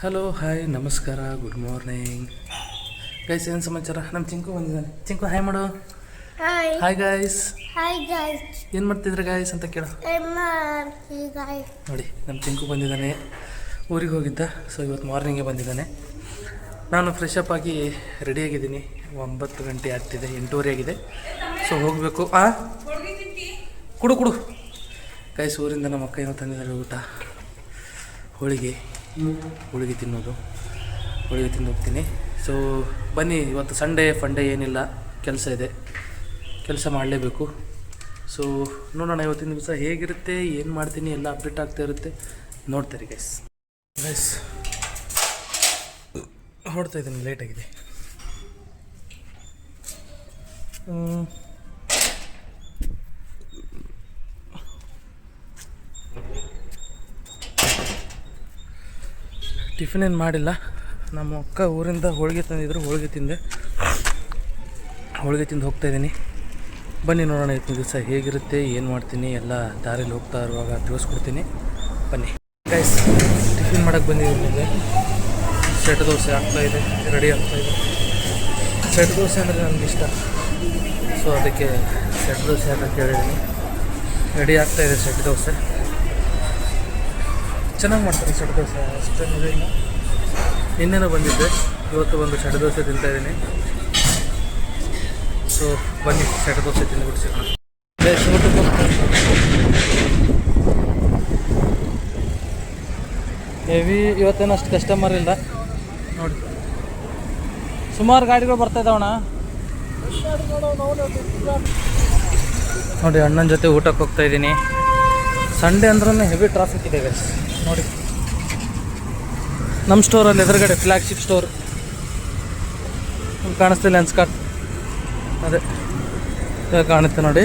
Hello hi ನಮಸ್ಕಾರ good morning guys. ಏನು ಸಮಾಚಾರ? ನಮ್ಮ ಚಿಂಕು ಬಂದಿದ್ದಾನೆ. ಚಿಂಕು ಹಾಯ್ ಮಾಡು. Hi hi guys. Hi guys. ಏನು ಮಾಡ್ತಿದ್ರೆ ಗಾಯ್ಸ್ ಅಂತ ಕೇಳು. ನೋಡಿ ನಮ್ಮ ಚಿಂಕು ಬಂದಿದ್ದಾನೆ, ಊರಿಗೆ ಹೋಗಿದ್ದ. ಸೊ ಇವತ್ತು ಮಾರ್ನಿಂಗೇ ಬಂದಿದ್ದಾನೆ. ನಾನು ಫ್ರೆಶ್ ಅಪ್ ಆಗಿ ರೆಡಿಯಾಗಿದ್ದೀನಿ. 9 ಗಂಟೆ ಆಗ್ತಿದೆ, 8:30 ಆಗಿದೆ. ಸೊ ಹೋಗಬೇಕು. ಕುಡು ಗೈಸ್, ಊರಿಂದ ನಮ್ಮ ಅಕ್ಕ ಏನೋ ತಂದಿದ್ದಾರೆ ಊಟ. ಹೋಳಿಗೆ ತಿನ್ನೋದು, ಹೋಳಿಗೆ ತಿಂದು ಹೋಗ್ತೀನಿ. ಸೊ ಬನ್ನಿ, ಇವತ್ತು ಸಂಡೇ ಫಂಡೇ ಏನಿಲ್ಲ, ಕೆಲಸ ಇದೆ, ಕೆಲಸ ಮಾಡಲೇಬೇಕು. ಸೊ ನೋಡೋಣ ಇವತ್ತಿನ ದಿವಸ ಹೇಗಿರುತ್ತೆ, ಏನು ಮಾಡ್ತೀನಿ ಎಲ್ಲ ಅಪ್ಡೇಟ್ ಆಗ್ತಾ ಇರುತ್ತೆ, ನೋಡ್ತಾರೆ ಗೈಸ್. ಹೊಡ್ತಾ ಇದ್ದೀನಿ, ಲೇಟಾಗಿದೆ. ಟಿಫಿನ್ ಏನು ಮಾಡಿಲ್ಲ. ನಮ್ಮ ಅಕ್ಕ ಊರಿಂದ ಹೋಳಿಗೆ ತಂದಿದ್ರು, ಹೋಳಿಗೆ ತಿಂದು ಹೋಗ್ತಾಯಿದ್ದೀನಿ. ಬನ್ನಿ ನೋಡೋಣ ಇವತ್ತಿನ ದಿವಸ ಹೇಗಿರುತ್ತೆ, ಏನು ಮಾಡ್ತೀನಿ ಎಲ್ಲ ದಾರಿಲಿ ಹೋಗ್ತಾ ಇರುವಾಗ ತಿಳಿಸ್ಕೊಡ್ತೀನಿ. ಬನ್ನಿ ಗೈಸ್, ಟಿಫಿನ್ ಮಾಡೋಕ್ಕೆ ಬಂದಿದ್ದೀನಿ. ಸೆಟ್ ದೋಸೆ ಆಗ್ತಾಯಿದೆ, ರೆಡಿ ಆಗ್ತಾಯಿದೆ. ಸೆಟ್ ದೋಸೆ ಅಂದರೆ ನನಗೆ ಇಷ್ಟ. ಸೊ ಅದಕ್ಕೆ ಸೆಟ್ ದೋಸೆ ಅಂತ ಕೇಳಿದ್ದೀನಿ. ರೆಡಿ ಆಗ್ತಾಯಿದೆ ಸೆಟ್ ದೋಸೆ. ಚೆನ್ನಾಗಿ ಮಾಡ್ತಾರೆ ಸೆಟ್ ದೋಸೆ, ಅಷ್ಟೇನು ಇಲ್ಲ. ನಿನ್ನೆನೂ ಬಂದಿದ್ದೆ, ಇವತ್ತು ಒಂದು ಸೆಟ್ ದೋಸೆ ತಿಂತಾಯಿದ್ದೀನಿ. ಸೊ ಬನ್ನಿ ಸೆಟ್ ದೋಸೆ ತಿಂದುಬಿಡ್ಸಿರೋಣ. ಹೆವಿ ಇವತ್ತೇನು ಅಷ್ಟು ಕಸ್ಟಮರ್ ಇಲ್ಲ ನೋಡಿ. ಸುಮಾರು ಗಾಡಿಗಳು ಬರ್ತಾಯಿದ್ದಾವಣ್ಣ ನೋಡಿ. ಅಣ್ಣನ ಜೊತೆ ಊಟಕ್ಕೆ ಹೋಗ್ತಾಯಿದ್ದೀನಿ. ಸಂಡೇ ಅಂದ್ರೂ ಹೆವಿ ಟ್ರಾಫಿಕ್ ಇದೆ ಗೈಸ್ ನೋಡಿ. ನಮ್ಮ ಸ್ಟೋರಲ್ಲಿ ಎದುರುಗಡೆ ಫ್ಲ್ಯಾಗ್ಶಿಪ್ ಸ್ಟೋರ್ ಕಾಣಿಸ್ತಿಲ್ಲ, ಲೆನ್ಸ್ಕಾರ್ಟ್ ಅದೇ ಕಾಣುತ್ತೆ ನೋಡಿ.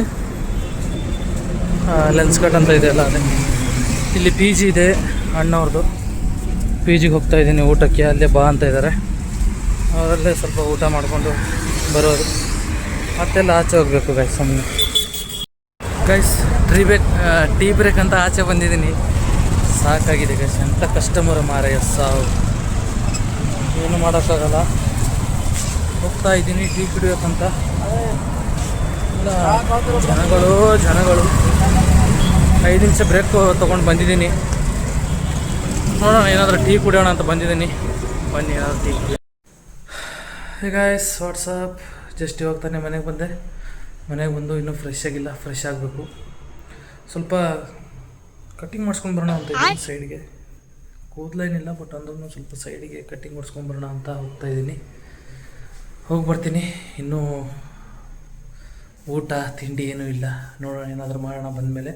ಲೆನ್ಸ್ಕಾರ್ಟ್ ಅಂತ ಇದೆ ಅಲ್ಲ, ಅದೇ. ಇಲ್ಲಿ ಪಿ ಜಿ ಇದೆ ಅಣ್ಣವ್ರದ್ದು, ಪಿ ಜಿಗೆ ಹೋಗ್ತಾಯಿದ್ದೀನಿ ಊಟಕ್ಕೆ. ಅಲ್ಲೇ ಬಾ ಅಂತ ಇದ್ದಾರೆ, ಅವರಲ್ಲೇ ಸ್ವಲ್ಪ ಊಟ ಮಾಡಿಕೊಂಡು ಬರೋದು. ಮತ್ತೆಲ್ಲ ಆಚೆ ಹೋಗಬೇಕು ಗೈಸ್. ಸುಮ್ಮನೆ ಗೈಸ್ ಟೀ ಬ್ರೇಕ್ ಅಂತ ಆಚೆ ಬಂದಿದ್ದೀನಿ. ಸಾಕಾಗಿದೆ ಗೈಸ್, ಎಂಥ ಕಸ್ಟಮರ್ ಮಾರಾಯ, ಸಾವು. ಏನು ಮಾಡೋಕ್ಕಾಗಲ್ಲ. ಹೋಗ್ತಾ ಇದ್ದೀನಿ ಟೀ ಕುಡಿಯೋಕ್ಕಂತ. ಇಲ್ಲ ಜನಗಳು 5 ನಿಮಿಷ ಬ್ರೇಕ್ ತೊಗೊಂಡು ಬಂದಿದ್ದೀನಿ. ನೋಡೋಣ ಏನಾದರೂ ಟೀ ಕುಡಿಯೋಣ ಅಂತ ಬಂದಿದ್ದೀನಿ. ಬನ್ನಿ ಏನಾದರೂ ಟೀ ಕುಡಿಯೋಣ. Hey guys, WhatsApp. ಜಸ್ಟ್ ಇವಾಗ ತಾನೇ ಮನೆಗೆ ಬಂದು ಇನ್ನೂ ಫ್ರೆಶ್ ಆಗಿಲ್ಲ, ಫ್ರೆಶ್ ಆಗಬೇಕು. ಸ್ವಲ್ಪ ಕಟ್ಟಿಂಗ್ ಮಾಡಿಸ್ಕೊಂಡು ಬರೋಣ ಅಂತ ಇದ್ದೀನಿ ಸೈಡ್ಗೆ. ಕೂದಲೇನಿಲ್ಲ, ಬಟ್ ಅಂದ್ರೂ ಸ್ವಲ್ಪ ಸೈಡಿಗೆ ಕಟ್ಟಿಂಗ್ ಮಾಡಿಸ್ಕೊಂಡು ಬರೋಣ ಅಂತ ಹೋಗ್ತಾಯಿದ್ದೀನಿ. ಹೋಗಿ ಬರ್ತೀನಿ. ಇನ್ನೂ ಊಟ ತಿಂಡಿ ಏನೂ ಇಲ್ಲ, ನೋಡೋಣ ಏನಾದರೂ ಮಾಡೋಣ ಬಂದಮೇಲೆ.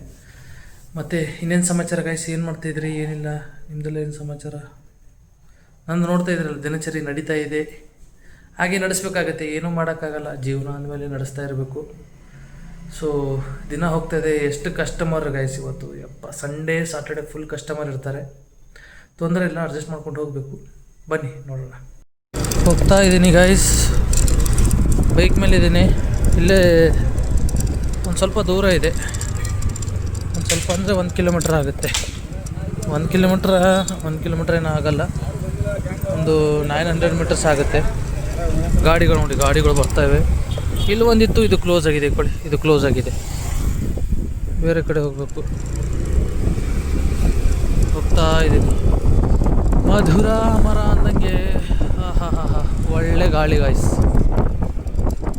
ಮತ್ತು ಇನ್ನೇನು ಸಮಾಚಾರ ಗೈಸ್? ಏನು ಮಾಡ್ತಾಯಿದ್ರಿ, ಏನಿಲ್ಲ ನಿಮ್ಮದೆಲ್ಲ ಏನು ಸಮಾಚಾರ? ನಂದು ನೋಡ್ತಾ ಇದ್ರಲ್ಲ, ದಿನಚರಿ ನಡೀತಾ ಇದೆ, ಹಾಗೆ ನಡೆಸಬೇಕಾಗತ್ತೆ. ಏನೂ ಮಾಡೋಕ್ಕಾಗಲ್ಲ, ಜೀವನ ಅಂದಮೇಲೆ ನಡೆಸ್ತಾ ಇರಬೇಕು. ಸೊ ದಿನ ಹೋಗ್ತಾಯಿದೆ. ಎಷ್ಟು ಕಸ್ಟಮರ್ ಗೈಸ್ ಇವತ್ತು, ಯಪ್ಪ. ಸಂಡೇ ಸಾಟರ್ಡೆ ಫುಲ್ ಕಸ್ಟಮರ್ ಇರ್ತಾರೆ. ತೊಂದರೆ ಇಲ್ಲ, ಅಡ್ಜಸ್ಟ್ ಮಾಡ್ಕೊಂಡು ಹೋಗಬೇಕು. ಬನ್ನಿ ನೋಡೋಣ. ಹೋಗ್ತಾ ಇದ್ದೀನಿ ಗೈಸ್, ಬೈಕ್ ಮೇಲಿದ್ದೀನಿ. ಇಲ್ಲೇ ಒಂದು ಸ್ವಲ್ಪ ದೂರ ಇದೆ, ಒಂದು ಸ್ವಲ್ಪ ಅಂದರೆ 1 ಕಿಲೋಮೀಟ್ರ್ ಆಗುತ್ತೆ. 1 ಕಿಲೋಮೀಟ್ರ್ ಏನೂ ಆಗಲ್ಲ, ಒಂದು 900 ಮೀಟರ್ಸ್ ಆಗುತ್ತೆ. ಗಾಡಿಗಳು ನೋಡಿ, ಗಾಡಿಗಳು ಬರ್ತಾಯಿವೆ. ಇಲ್ಲಿ ಒಂದಿತ್ತು, ಇದು ಕ್ಲೋಸ್ ಆಗಿದೆ. ಇದು ಕ್ಲೋಸ್ ಆಗಿದೆ, ಬೇರೆ ಕಡೆ ಹೋಗಬೇಕು. ಹೋಗ್ತಾ ಇದ್ದೀನಿ. ಮಧುರ ಮರ ಅಂದಂಗೆ. ಒಳ್ಳೆ ಗಾಳಿ ಗಾಯ್ಸ್,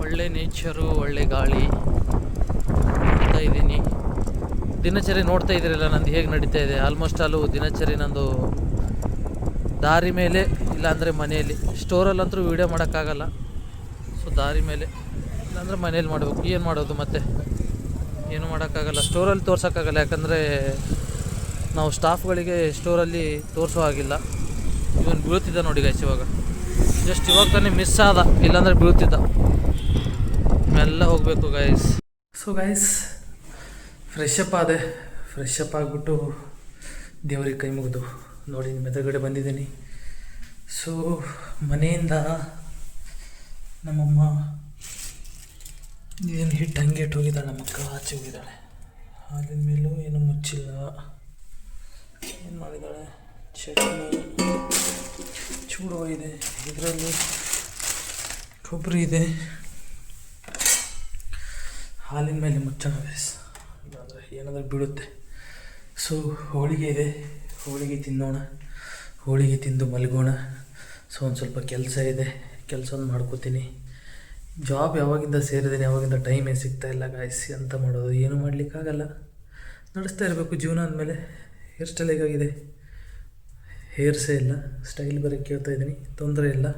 ಒಳ್ಳೆ ನೇಚರು, ಒಳ್ಳೆ ಗಾಳಿ. ನೋಡ್ತಾ ಇದ್ದೀನಿ ದಿನಚರಿ. ನೋಡ್ತಾ ಇದ್ದೀರಲ್ಲ ನಂದು ಹೇಗೆ ನಡೀತಾ ಇದೆ. ಆಲ್ಮೋಸ್ಟ್ ಅಲ್ಲೂ ದಿನಚರಿ ನಂದು ದಾರಿ ಮೇಲೆ, ಇಲ್ಲಾಂದರೆ ಮನೆಯಲ್ಲಿ. ಸ್ಟೋರಲ್ಲಂತೂ ವೀಡಿಯೋ ಮಾಡೋಕ್ಕಾಗಲ್ಲ. ಸೊ ದಾರಿ ಮೇಲೆ ಇಲ್ಲಾಂದರೆ ಮನೇಲಿ ಮಾಡಬೇಕು. ಏನು ಮಾಡೋದು ಮತ್ತೆ, ಏನು ಮಾಡೋಕ್ಕಾಗಲ್ಲ. ಸ್ಟೋರಲ್ಲಿ ತೋರ್ಸೋಕ್ಕಾಗಲ್ಲ, ಯಾಕಂದರೆ ನಾವು ಸ್ಟಾಫ್ಗಳಿಗೆ ಸ್ಟೋರಲ್ಲಿ ತೋರಿಸೋ ಹಾಗಿಲ್ಲ. ಇವನು ಬೀಳ್ತಿದ್ದ ನೋಡಿ ಗೈಸ್, ಇವಾಗ ಜಸ್ಟ್ ಇವಾಗ ತಾನೇ ಮಿಸ್ ಆದ, ಇಲ್ಲಾಂದರೆ ಬೀಳ್ತಿದ್ದ. ಎಲ್ಲ ಹೋಗಬೇಕು guys. So guys, fresh up ಆಗಿಬಿಟ್ಟು ದೇವ್ರಿಗೆ ಕೈ ಮುಗಿದು ನೋಡಿ ನಿಮ್ಮ ಎದುರುಗಡೆ ಬಂದಿದ್ದೀನಿ. ಸೊ ಮನೆಯಿಂದ ನಮ್ಮಮ್ಮ ಏನು ಹಿಟ್ಟು ಹಂಗೆ ಹೋಗಿದ್ದಾಳೆ, ನಮ್ಮ ಅಕ್ಕ ಆಚೆ ಹೋಗಿದ್ದಾಳೆ. ಹಾಲಿನ ಮೇಲೂ ಏನೂ ಮುಚ್ಚಿಲ್ಲ. ಏನು ಮಾಡಿದ್ದಾಳೆ, ಚಟ್ನಿ ಚೂಡುವ ಇದೆ, ಇದರಲ್ಲಿ ಕೊಬ್ಬರಿ ಇದೆ, ಹಾಲಿನ ಮೇಲೆ ಮುಚ್ಚೋಣ ಗೈಸ್, ಇಲ್ಲಾಂದರೆ ಏನಾದರೂ ಬೀಳುತ್ತೆ. ಸೊ ಹೋಳಿಗೆ ಇದೆ, ಹೋಳಿಗೆ ತಿನ್ನೋಣ, ಹೋಳಿಗೆ ತಿಂದು ಮಲಗೋಣ. ಸೊ ಒಂದು ಸ್ವಲ್ಪ ಕೆಲಸ ಇದೆ, ಕೆಲಸವನ್ನು ಮಾಡ್ಕೋತೀನಿ. ಜಾಬ್ ಯಾವಾಗಿಂದ ಸೇರಿದ್ದೀನಿ ಯಾವಾಗಿಂದ ಟೈಮೇ ಸಿಗ್ತಾಯಿಲ್ಲ ಗಾಯ್ಸ್, ಅಂತ ಮಾಡೋದು, ಏನೂ ಮಾಡಲಿಕ್ಕಾಗಲ್ಲ, ನಡೆಸ್ತಾ ಇರಬೇಕು ಜೀವನ ಅಂದಮೇಲೆ. ಹೇರ್ ಸ್ಟೈಲ್ ಹೇಗಾಗಿದೆ, ಹೇರ್ಸೇ ಇಲ್ಲ, ಸ್ಟೈಲ್ ಬರೀ ಕೇಳ್ತಾ ಇದ್ದೀನಿ, ತೊಂದರೆ ಇಲ್ಲ.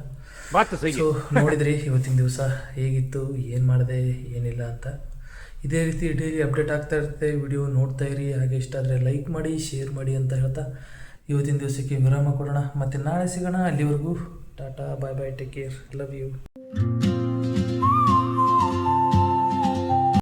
ಸೊ ನೋಡಿದ್ರಿ ಇವತ್ತಿನ ದಿವಸ ಹೇಗಿತ್ತು, ಏನು ಮಾಡಿದೆ ಏನಿಲ್ಲ ಅಂತ. ಇದೇ ರೀತಿ ಡೈಲಿ ಅಪ್ಡೇಟ್ ಆಗ್ತಾ ಇರುತ್ತೆ, ವಿಡಿಯೋ ನೋಡ್ತಾ ಇರಿ. ಹಾಗೆ ಇಷ್ಟ ಆದರೆ ಲೈಕ್ ಮಾಡಿ, ಶೇರ್ ಮಾಡಿ ಅಂತ ಹೇಳ್ತಾ ಇವತ್ತಿನ ದಿವಸಕ್ಕೆ ವಿರಾಮ ಕೊಡೋಣ. ಮತ್ತು ನಾಳೆ ಸಿಗೋಣ. ಅಲ್ಲಿವರೆಗೂ ಟಾಟಾ, ಬಾಯ್ ಬಾಯ್, ಟೇಕ್ ಕೇರ್, ಲವ್ ಯು.